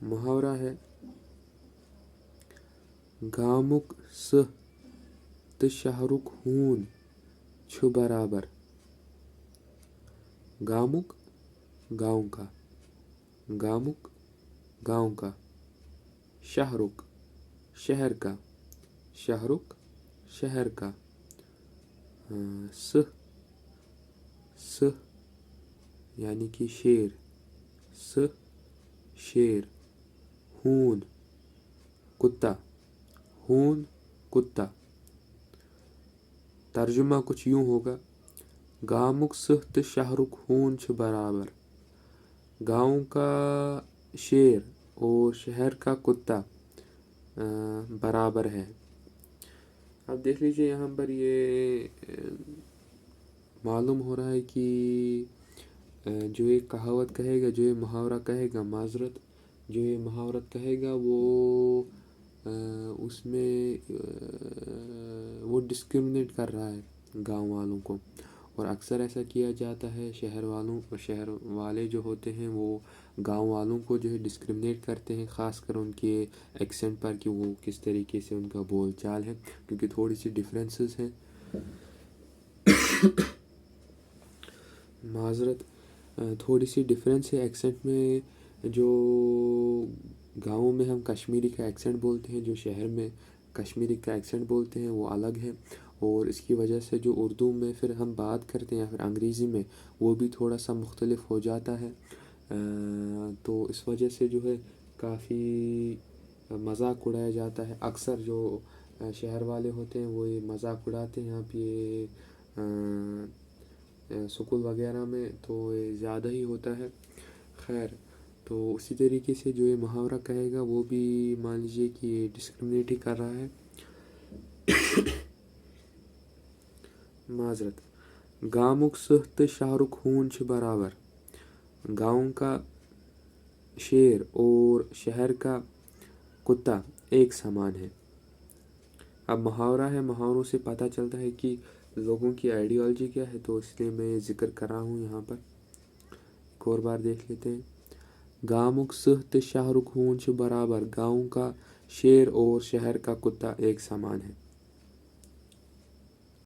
محاورہ ہے گامُک سٕہہ تہٕ شہرُک ہوٗن چھُ برابر. گامُک گاؤں کا، گامُک گاؤں کا، شہرُک شہر کا، شہرُک شہر کا، سٕہہ سٕہہ یعنی کہ شیر، سٕہہ شیر، ہوٗن کتا، ہوٗن کتا. ترجمہ کچھ یوں ہوگا: گامُک سٕہہ تہٕ شہرُک ہوٗن چھُ برابر. گاؤں کا شیر اور شہر کا کتا برابر ہے. اب دیکھ لیجیے یہاں پر یہ معلوم ہو رہا ہے کہ جو یہ کہاوت کہے گا، جو یہ محاورہ کہے گا، معذرت، جو یہ محاورت کہے گا وہ اس میں وہ ڈسکرمنیٹ کر رہا ہے گاؤں والوں کو. اور اکثر ایسا کیا جاتا ہے، شہر والے جو ہوتے ہیں وہ گاؤں والوں کو جو ہے ڈسکرمنیٹ کرتے ہیں، خاص کر ان کے ایکسنٹ پر کہ وہ کس طریقے سے ان کا بول چال ہے، کیونکہ تھوڑی سی ڈفرینسز ہیں. معذرت، تھوڑی سی ڈفرینس ہے ایکسنٹ میں. جو گاؤں میں ہم کشمیری کا ایکسنٹ بولتے ہیں، جو شہر میں کشمیری کا ایکسنٹ بولتے ہیں وہ الگ ہے. اور اس کی وجہ سے جو اردو میں پھر ہم بات کرتے ہیں یا پھر انگریزی میں، وہ بھی تھوڑا سا مختلف ہو جاتا ہے. تو اس وجہ سے جو ہے کافی مذاق اڑایا جاتا ہے. اکثر جو شہر والے ہوتے ہیں وہ یہ مذاق اڑاتے ہیں. آپ یہ سکول وغیرہ میں تو یہ زیادہ ہی ہوتا ہے. خیر، تو اسی طریقے سے جو یہ محاورہ کہے گا وہ بھی مان لیجیے کہ یہ ڈسکرمنیٹ ہی کر رہا ہے. معذرت. گامُک سٕہہ تہٕ شہرُک ہوٗن چھُ برابر. گاؤں کا شیر اور شہر کا کتا ایک سامان ہے. اب محاورہ ہے، محاوروں سے پتہ چلتا ہے کہ لوگوں کی آئیڈیالوجی کیا ہے، تو اس لیے میں یہ ذکر کر رہا ہوں یہاں پر. ایک اور بار دیکھ لیتے ہیں. گامُک سٕہہ تہٕ شہرُک ہوٗن چھُ برابر. گاؤں کا شیر اور شہر کا کتا ایک سامان ہے.